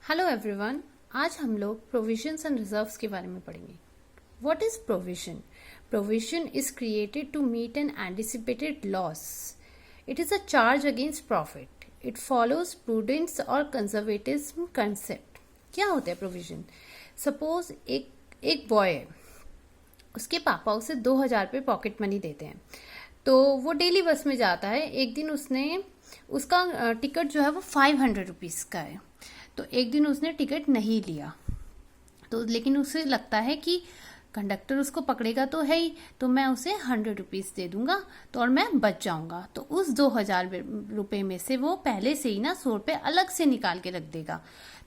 Hello everyone. आज हम लोग प्रोविजंस एंड रिजर्व्स के बारे में पढ़ेंगे। What is provision? Provision is created to meet an anticipated loss. It is a charge against profit. It follows prudence और conservatism concept. क्या होता है प्रोविजन? सपोज एक बॉय है, उसके पापा उसे 2,000 रुपये पॉकेट मनी देते हैं, तो वो डेली बस में जाता है. एक दिन उसका टिकट जो है वो 500 रुपीज़ का है, तो एक दिन उसने टिकट नहीं लिया. तो लेकिन उसे लगता है कि कंडक्टर उसको पकड़ेगा तो है ही, तो मैं उसे 100 रुपीज़ दे दूंगा तो और मैं बच जाऊंगा. तो उस 2,000 रुपये में से वो पहले से ही ना 100 रुपये अलग से निकाल के रख देगा.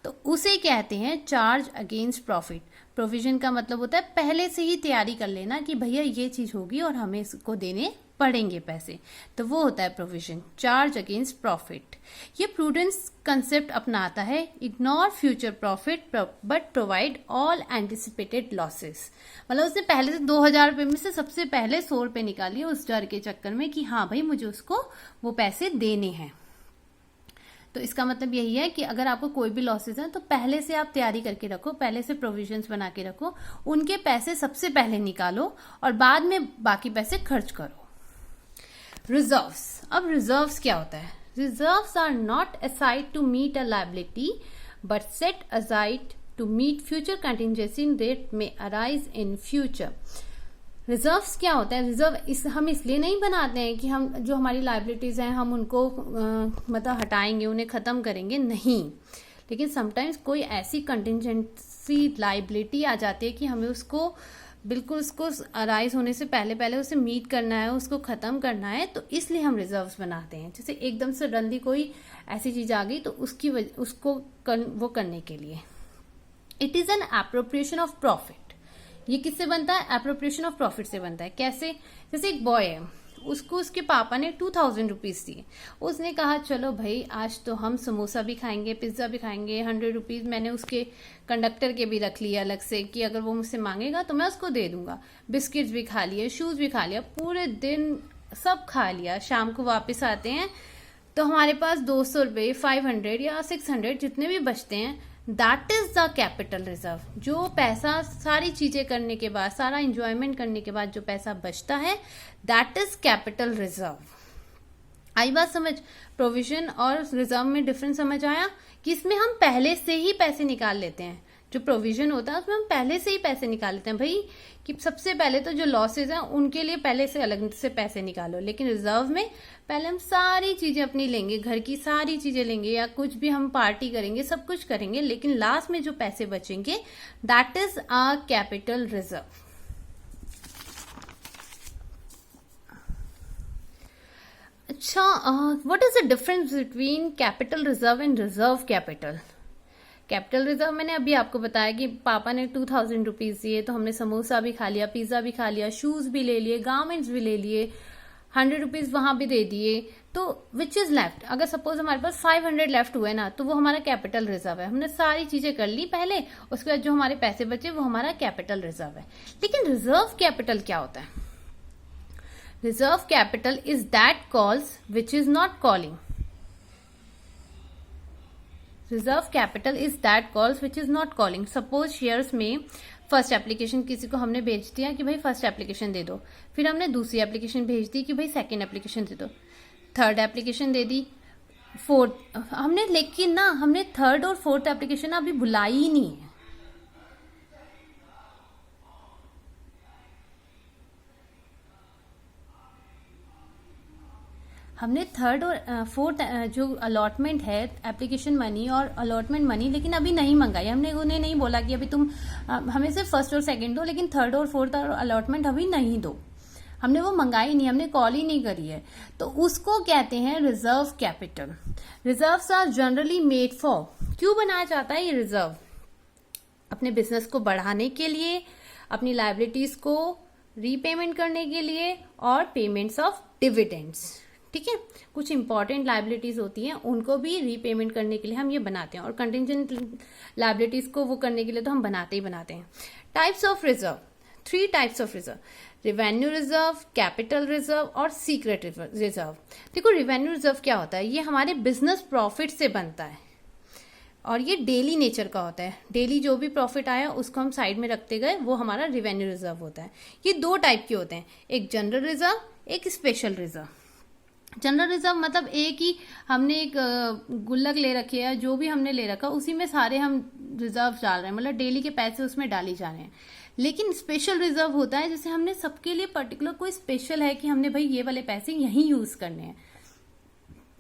तो उसे कहते हैं चार्ज अगेंस्ट प्रॉफिट. प्रोविजन का मतलब होता है पहले से ही तैयारी कर लेना कि भैया ये चीज होगी और हमें इसको देने पड़ेंगे पैसे. तो वो होता है प्रोविजन, चार्ज अगेंस्ट प्रॉफिट. ये प्रूडेंस कंसेप्ट अपनाता है. Ignore future profit but provide all anticipated losses. मतलब उसने पहले से 2,000 रुपये में से सबसे पहले 100 रुपये निकालिए उस डर के चक्कर में कि हाँ भाई मुझे उसको वो पैसे देने हैं. तो इसका मतलब यही है कि अगर आपको कोई भी लॉसेस हैं तो पहले से आप तैयारी करके रखो, पहले से प्रोविजंस बना के रखो, उनके पैसे सबसे पहले निकालो और बाद में बाकी पैसे खर्च करो. रिजर्व्स. अब रिजर्व्स क्या होता है? Reserves are not aside to meet a liability but set aside to meet future contingency that may arise in future. Reserves क्या होता है? रिजर्व हम इसलिए नहीं बनाते हैं कि हम जो हमारी लायबिलिटीज हैं हम उनको मतलब हटाएंगे, उन्हें खत्म करेंगे, नहीं. लेकिन समटाइम्स कोई ऐसी कंटिजेंसी लायबिलिटी आ जाती है कि हमें उसको बिल्कुल उसको अराइज होने से पहले पहले उसे मीट करना है, उसको खत्म करना है, तो इसलिए हम रिजर्व्स बनाते हैं. जैसे एकदम से सडनली कोई ऐसी चीज आ गई तो उसको वो करने के लिए. It is an appropriation of profit. ये किससे बनता है? एप्रोप्रिएशन ऑफ प्रॉफिट से बनता है. कैसे? जैसे एक बॉय है, उसको उसके पापा ने 2,000 रुपीज दिए. उसने कहा चलो भाई आज तो हम समोसा भी खाएंगे, पिज्जा भी खाएंगे. 100 रुपीज मैंने उसके कंडक्टर के भी रख लिए अलग से कि अगर वो मुझसे मांगेगा तो मैं उसको दे दूंगा. बिस्किट्स भी खा लिए, शूज भी खा लिया, पूरे दिन सब खा लिया. शाम को वापस आते हैं तो हमारे पास 200 रुपये, 500 या 600 जितने भी बचते हैं, that is the capital reserve. जो पैसा सारी चीजें करने के बाद, सारा इंजॉयमेंट करने के बाद जो पैसा बचता है, दैट इज कैपिटल रिजर्व. आई बात समझ? प्रोविजन और रिजर्व में डिफरेंस समझ आया कि इसमें हम पहले से ही पैसे निकाल लेते हैं. जो प्रोविजन होता है उसमें हम पहले से ही पैसे निकाल लेते हैं भाई, कि सबसे पहले तो जो लॉसेज हैं उनके लिए पहले से अलग से पैसे निकालो. लेकिन रिजर्व में पहले हम सारी चीजें अपनी लेंगे, घर की सारी चीजें लेंगे या कुछ भी हम पार्टी करेंगे, सब कुछ करेंगे, लेकिन लास्ट में जो पैसे बचेंगे that is a capital reserve. अच्छा, what is the difference between capital reserve and reserve capital? Capital reserve मैंने अभी आपको बताया कि पापा ने 2,000 रुपीज दिए तो हमने समोसा भी खा लिया, पिज्जा भी खा लिया, शूज भी ले लिए, गारमेंट्स भी ले लिए, 100 रुपीज वहां भी दे दिए. तो विच इज लेफ्ट? अगर सपोज हमारे पास 500 लेफ्ट हुए ना, तो वो हमारा कैपिटल रिजर्व है. हमने सारी चीजें कर ली पहले, उसके बाद जो हमारे पैसे बचे वो हमारा कैपिटल रिजर्व है. लेकिन रिजर्व कैपिटल क्या होता है? Reserve capital is that calls which is not calling. Reserve capital is that calls which is not calling. Suppose shares में फर्स्ट एप्लीकेशन किसी को हमने भेज दिया कि भाई फर्स्ट एप्लीकेशन दे दो, फिर हमने दूसरी एप्लीकेशन भेज दी कि भाई सेकंड एप्लीकेशन दे दो, थर्ड एप्लीकेशन दे दी, फोर्थ हमने, लेकिन ना हमने थर्ड और फोर्थ एप्लीकेशन अभी बुलाई ही नहीं है. हमने थर्ड और फोर्थ जो अलॉटमेंट है, एप्लीकेशन मनी और अलॉटमेंट मनी, लेकिन अभी नहीं मंगाई. हमने उन्हें नहीं बोला कि अभी तुम हमें सिर्फ फर्स्ट और सेकंड दो, लेकिन थर्ड और फोर्थ और अलॉटमेंट अभी नहीं दो. हमने वो मंगाई नहीं, हमने कॉल ही नहीं करी है. तो उसको कहते हैं reserve capital. Reserves are generally made for. क्यों बनाया जाता है ये रिजर्व? अपने बिजनेस को बढ़ाने के लिए, अपनी लायबिलिटीज को रीपेमेंट करने के लिए और पेमेंट्स ऑफ डिविडेंड्स. ठीक है, कुछ इंपॉर्टेंट लायबिलिटीज होती हैं उनको भी रीपेमेंट करने के लिए हम ये बनाते हैं, और कंटिजेंट लायबिलिटीज को वो करने के लिए तो हम बनाते ही बनाते हैं. Types of reserve. 3 types of reserve: revenue reserve, capital reserve और सीक्रेट रिजर्व. देखो रिवेन्यू रिजर्व क्या होता है? ये हमारे बिजनेस प्रॉफिट से बनता है. और ये डेली नेचर का होता है। डेली जो भी प्रॉफिट आया उसको हम साइड में रखते गए, वो हमारा रेवेन्यू रिजर्व होता है। ये दो टाइप के होते हैं, एक जनरल रिजर्व, एक स्पेशल रिजर्व। जनरल रिजर्व मतलब एक ही हमने एक गुल्लक ले रखी है, जो भी हमने ले रखा उसी में सारे हम रिजर्व डाल रहे हैं, मतलब डेली के पैसे उसमें डाली जा रहे हैं। लेकिन स्पेशल रिजर्व होता है जैसे हमने सबके लिए पर्टिकुलर कोई स्पेशल है कि हमने भाई ये वाले पैसे यहीं यूज करने हैं,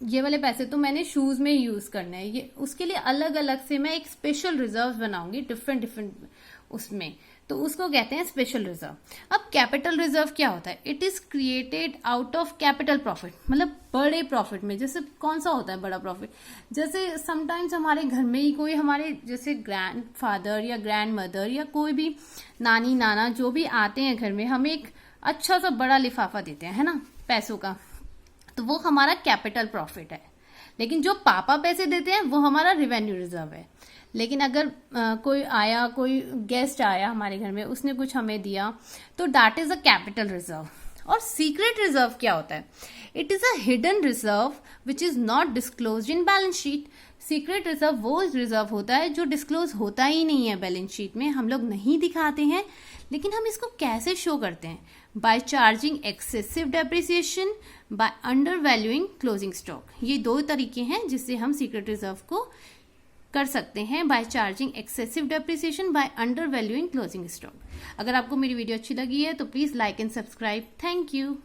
ये वाले पैसे तो मैंने शूज में ही यूज करने हैं, ये उसके लिए अलग अलग से मैं एक स्पेशल रिजर्व बनाऊंगी डिफरेंट डिफरेंट उसमें, तो उसको कहते हैं स्पेशल रिजर्व। अब कैपिटल रिजर्व क्या होता है? It is created out of capital profit, मतलब बड़े प्रॉफिट में। जैसे कौन सा होता है बड़ा प्रॉफिट? जैसे समटाइम्स हमारे घर में ही कोई हमारे जैसे ग्रैंड फादर या ग्रैंड मदर या कोई भी नानी नाना जो भी आते हैं घर में, हमें एक अच्छा सा बड़ा लिफाफा देते हैं, है ना, पैसों का, तो वो हमारा कैपिटल प्रॉफिट है। लेकिन जो पापा पैसे देते हैं वो हमारा रिवेन्यू रिजर्व है। लेकिन अगर कोई आया, कोई गेस्ट आया हमारे घर में, उसने कुछ हमें दिया, तो that is a capital reserve. और सीक्रेट रिजर्व क्या होता है? It is a hidden reserve which is not disclose in balance sheet. Secret reserve वो रिजर्व होता है जो डिस्क्लोज होता ही नहीं है बैलेंस शीट में, हम लोग नहीं दिखाते हैं। लेकिन हम इसको कैसे शो करते हैं? By charging excessive depreciation, by under valuing closing stock. ये दो तरीके हैं जिससे हम सीक्रेट रिजर्व को कर सकते हैं, by charging excessive depreciation, by under valuing closing stock. अगर आपको मेरी वीडियो अच्छी लगी है तो please like and subscribe. Thank you.